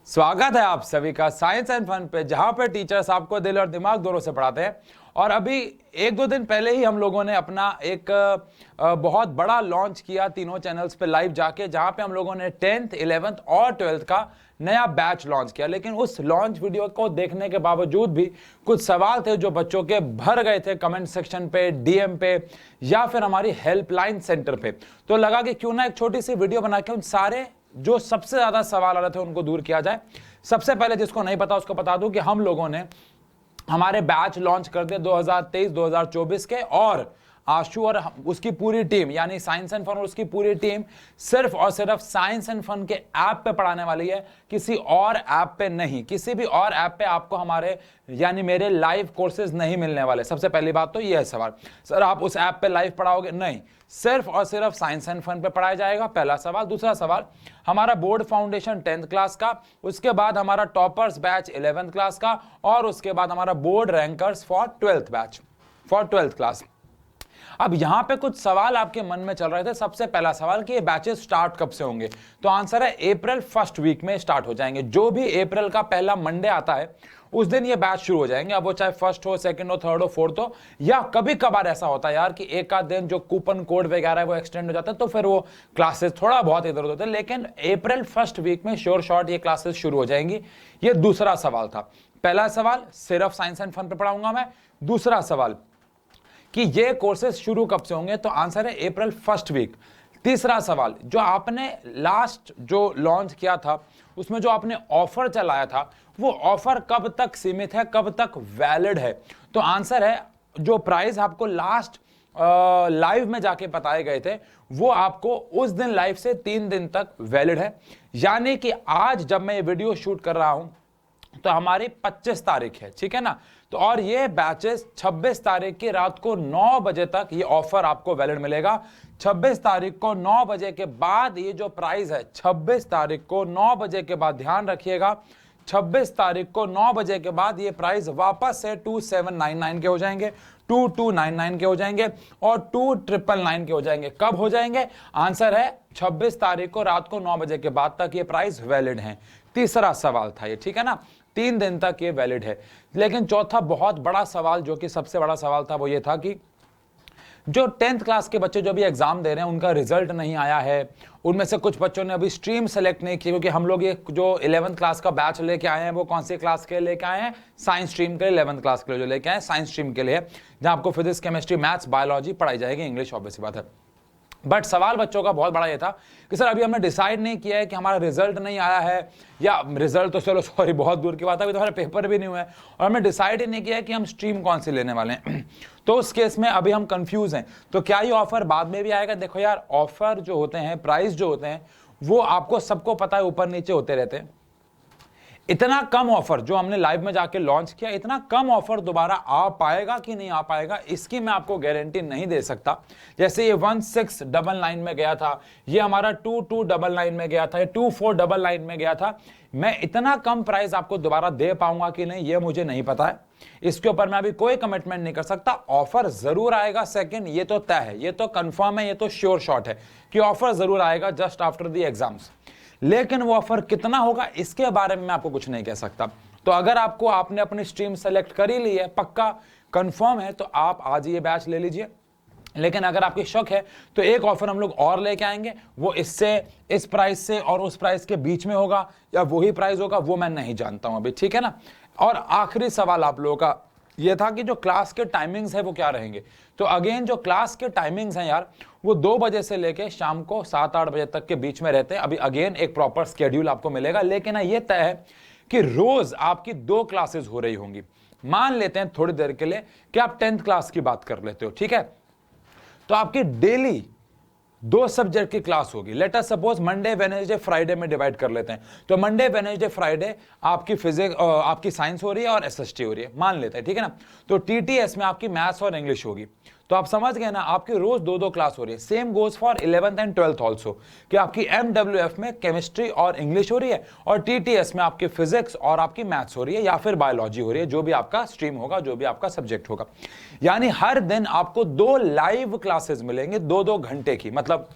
स्वागत है आप सभी का साइंस एंड फन पे, जहां पे टीचर्स आपको दिल और दिमाग दोनों से पढ़ाते हैं। और अभी एक दो दिन पहले ही हम लोगों ने अपना एक बहुत बड़ा लॉन्च किया तीनों चैनल्स पे लाइव जाके, जहां पे हम लोगों ने 10th, 11th और 12th का नया बैच लॉन्च किया। लेकिन उस लॉन्च वीडियो को देखने के बावजूद भी कुछ सवाल थे जो बच्चों के भर गए थे कमेंट सेक्शन पे, डीएम पे या फिर हमारी हेल्पलाइन सेंटर पे। तो लगा कि क्यों ना एक छोटी सी वीडियो बना के उन सारे जो सबसे ज्यादा सवाल आ रहे थे उनको दूर किया जाए। सबसे पहले जिसको नहीं पता उसको बता दूं कि हम लोगों ने हमारे बैच लॉन्च कर दिए 2023-2024 के, और आशु और उसकी पूरी टीम यानी साइंस एंड फन और उसकी पूरी टीम सिर्फ और सिर्फ साइंस एंड फन के ऐप पे पढ़ाने वाली है, किसी और ऐप पे नहीं। किसी भी और ऐप पे आपको हमारे यानी मेरे लाइव कोर्सेज नहीं मिलने वाले। सबसे पहली बात तो यह है सवाल, सर आप उस ऐप पे लाइव पढ़ाओगे? नहीं, सिर्फ और सिर्फ साइंस एंड फन पे पढ़ाया जाएगा, पहला सवाल। दूसरा सवाल, हमारा बोर्ड फाउंडेशन 10th क्लास का, उसके बाद हमारा टॉपर्स बैच 11th क्लास का, और उसके बाद हमारा board rankers for 12th batch for 12th class. अब यहां पे कुछ सवाल आपके मन में चल रहे थे। सबसे पहला सवाल कि ये बैचेस स्टार्ट कब से होंगे, तो आंसर है अप्रैल फर्स्ट वीक में स्टार्ट हो जाएंगे। जो भी अप्रैल का पहला मंडे आता है उस दिन ये बैच शुरू हो जाएंगे। अब वो चाहे फर्स्ट हो, सेकंड हो, थर्ड हो, फोर्थ हो, या कभी कभार ऐसा होता है यार कि एक आध दिन जो कूपन कोड वगैरह है वो एक्सटेंड हो जाता है, तो फिर वो क्लासेस थोड़ा बहुत इधर उधर होते हैं। लेकिन अप्रैल फर्स्ट वीक में श्योर शॉर्ट ये क्लासेस शुरू हो जाएंगी। ये दूसरा सवाल था। पहला सवाल सिर्फ साइंस एंड फन पे पढ़ाऊंगा मैं। दूसरा सवाल कि ये कोर्सेज शुरू कब से होंगे, तो आंसर है अप्रैल फर्स्ट वीक। तीसरा सवाल, जो आपने लास्ट जो लॉन्च किया था उसमें जो आपने ऑफर चलाया था वो ऑफर कब तक सीमित है, कब तक वैलिड है? तो आंसर है जो प्राइस आपको लास्ट लाइव में जाके बताए गए थे वो आपको उस दिन लाइव से 3 दिन तक वैलिड है। यानी कि आज जब मैं ये वीडियो शूट कर रहा हूं तो हमारी 25 तारीख है, ठीक है ना। तो और ये बैचेस 26 तारीख की रात को 9 बजे तक ये ऑफर आपको वैलिड मिलेगा। 26 तारीख को 9 बजे के बाद ये जो प्राइस है, 26 तारीख को 9 बजे के बाद, ध्यान रखिएगा, 26 तारीख को 9 बजे के बाद ये प्राइस वापस से 2799 के हो जाएंगे, 2299 के हो जाएंगे और 2999 के हो जाएंगे। कब हो जाएंगे? आंसर है 26 तारीख को रात को 9 बजे के बाद तक ये प्राइस वैलिड है। तीसरा सवाल था ये, ठीक है ना, 3 दिन तक ये वैलिड है। लेकिन चौथा बहुत बड़ा सवाल, जो कि सबसे बड़ा सवाल था, वो ये था कि जो 10th क्लास के बच्चे जो भी एग्जाम दे रहे हैं उनका रिजल्ट नहीं आया है। उनमें से कुछ बच्चों ने अभी स्ट्रीम सेलेक्ट नहीं की, क्योंकि हम लोग ये जो 11th क्लास का बैच लेके आए हैं वो कौन सी क्लास के लेके आए हैं? साइंस स्ट्रीम के लिए। 11th क्लास के लिए जो लेके आए साइंस स्ट्रीम के लिए, जहां आपको फिजिक्स, केमिस्ट्री, मैथ्स, बायोलॉजी पढ़ाई जाएगी, इंग्लिश ऑब्वियस बात है। बट सवाल बच्चों का बहुत बड़ा ये था कि सर अभी हमने डिसाइड नहीं किया है कि हमारा रिजल्ट नहीं आया है, या रिजल्ट तो चलो सॉरी बहुत दूर की बात है, अभी तो हमारे पेपर भी नहीं हुए हैं, और हमने डिसाइड ही नहीं किया है कि हम स्ट्रीम कौन सी लेने वाले हैं। तो उस केस में अभी हम कंफ्यूज हैं। तो क्या ये ऑफर बाद में भी आएगा? देखो यार, ऑफर जो होते हैं, प्राइस जो होते हैं, वो आपको सबको पता है ऊपर नीचे होते रहते हैं। इतना कम ऑफर जो हमने लाइव में जाके लॉन्च किया, इतना कम ऑफर दोबारा आ पाएगा कि नहीं आ पाएगा, इसकी मैं आपको गारंटी नहीं दे सकता। जैसे ये 1699 में गया था, ये हमारा 2299 में गया था, ये 2499 में गया था। मैं इतना कम प्राइस आपको दोबारा दे पाऊंगा कि नहीं, ये मुझे नहीं पता है। इसके ऊपर मैं अभी कोई कमिटमेंट नहीं कर सकता। ऑफर जरूर आएगा सेकेंड, ये तो तय है, ये तो कंफर्म है, ये तो श्योर शॉट है कि ऑफर जरूर आएगा जस्ट आफ्टर द एग्जाम्स। लेकिन वो ऑफर कितना होगा इसके बारे में मैं आपको कुछ नहीं कह सकता। तो अगर आपने अपनी स्ट्रीम सेलेक्ट कर ही ली है, पक्का कंफर्म है, तो आप आज ये बैच ले लीजिए। लेकिन अगर आपकी शक है तो एक ऑफर हम लोग और लेके आएंगे, वो इससे, इस प्राइस से और उस प्राइस के बीच में होगा, या वही प्राइस होगा, वो मैं नहीं जानता हूं अभी, ठीक है ना। और आखिरी सवाल आप लोगों का ये था कि जो क्लास के टाइमिंग्स है वो क्या रहेंगे। तो अगेन जो क्लास के टाइमिंग्स हैं यार, वो 2 बजे से लेके शाम को 7-8 बजे तक के बीच में रहते हैं। अभी अगेन एक प्रॉपर स्केड्यूल आपको मिलेगा, लेकिन ये तय है कि रोज आपकी 2 क्लासेस हो रही होंगी। मान लेते हैं थोड़ी देर के लिए कि आप 10th क्लास की बात कर लेते हो, ठीक है, तो आपकी डेली 2 सब्जेक्ट की क्लास होगी। Let us suppose Monday, Wednesday, Friday में डिवाइड कर लेते हैं। तो मंडे, वेडनेसडे, फ्राइडे आपकी फिजिक्स, आपकी साइंस हो रही है और एसएसटी हो रही है, मान लेते हैं, ठीक है ना। तो टीटीएस में आपकी मैथ्स और इंग्लिश होगी। तो आप समझ गए ना, आपकी रोज 2-2 क्लास हो रही है। Same goes for 11th and 12th also, कि आपकी MWF में केमिस्ट्री और इंग्लिश हो रही है, और TTS में आपकी फिजिक्स और आपकी मैथ्स हो रही है, या फिर बायोलॉजी हो रही है, जो भी आपका स्ट्रीम होगा, जो भी आपका सब्जेक्ट होगा। यानी हर दिन आपको 2 लाइव क्लासेस मिलेंगे, 2-2 घंटे की। मतलब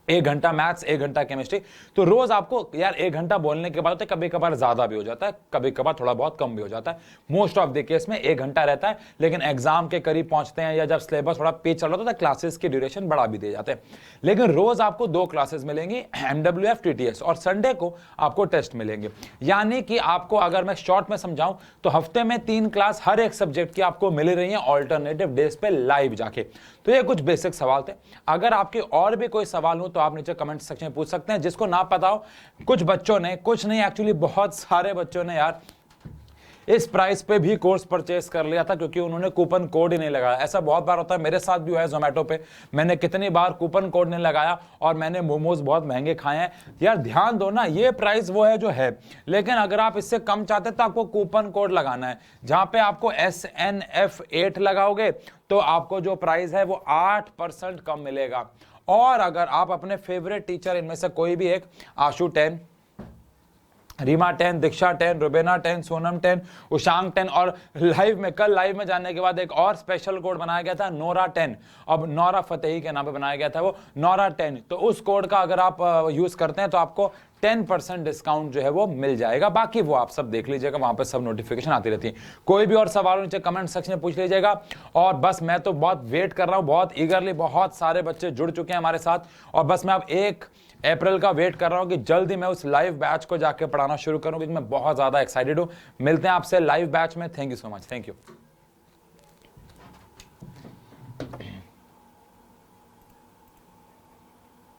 1 घंटा मैथ्स, 1 घंटा केमिस्ट्री। तो रोज आपको यार 1 घंटा बोलने के बाद होता है, कभी कभार ज्यादा भी हो जाता है, कभी कभार थोड़ा बहुत कम भी हो जाता है। मोस्ट ऑफ द केस में 1 घंटा रहता है, लेकिन एग्जाम के करीब पहुंचते हैं या जब सिलेबस थोड़ा पेज चल रहा होता है, क्लासेस की ड्यूरेशन बढ़ा भी दिए जाते हैं। लेकिन रोज आपको 2 क्लासेस मिलेंगी, MWF TTS, और संडे को आपको टेस्ट मिलेंगे। यानी कि आपको अगर मैं शॉर्ट में समझाऊं तो हफ्ते में 3 क्लास हर एक सब्जेक्ट की आपको मिल रही है ऑल्टरनेटिव डेज पे लाइव जाके। तो ये कुछ बेसिक सवाल थे। अगर आपके और भी कोई सवाल हो तो आप नीचे कमेंट सेक्शन में पूछ सकते हैं। जिसको ना पता हो, कुछ बच्चों ने, कुछ नहीं एक्चुअली बहुत सारे बच्चों ने यार इस प्राइस पे भी कोर्स परचेस कर लिया था क्योंकि उन्होंने कूपन कोड ही नहीं लगाया। ऐसा बहुत बार होता है, मेरे साथ भी हुआ है जोमेटो पे। मैंने कितनी बार कूपन कोड नहीं लगाया और मैंने मोमोज बहुत महंगे खाए हैं। यार ध्यान दो ना, ये प्राइस वो है जो है, लेकिन अगर आप इससे कम चाहते तो आपको कूपन कोड लगाना है, जहां पे आपको SNF8 लगाओगे तो आपको जो प्राइस है वो 8% कम मिलेगा। और अगर आप अपने फेवरेट टीचर, इनमें से कोई भी एक, आशु 10, रीमा 10, दीक्षा 10, रुबेना 10, सोनम 10, उशांग 10, और लाइव में, कल लाइव में जाने के बाद एक और स्पेशल कोड बनाया गया था, नोरा 10। अब नोरा फतेही के नाम पे बनाया गया था वो, नोरा 10। तो उस कोड का अगर आप यूज करते हैं तो आपको 10% डिस्काउंट जो है वो मिल जाएगा। बाकी वो आप सब देख लीजिएगा, वहां पे सब नोटिफिकेशन आती रहती है। कोई भी और सवाल नीचे कमेंट सेक्शन में पूछ लीजिएगा। और बस मैं तो बहुत वेट कर रहा हूं, बहुत ईगरली, बहुत सारे बच्चे जुड़ चुके हैं हमारे साथ, और बस मैं अब 1 अप्रैल का वेट कर रहा हूं कि जल्दी मैं उस लाइव बैच को जाके पढ़ाना शुरू करूं, क्योंकि मैं बहुत ज्यादा एक्साइटेड हूं। मिलते हैं आपसे लाइव बैच में। Thank you so much. Thank you.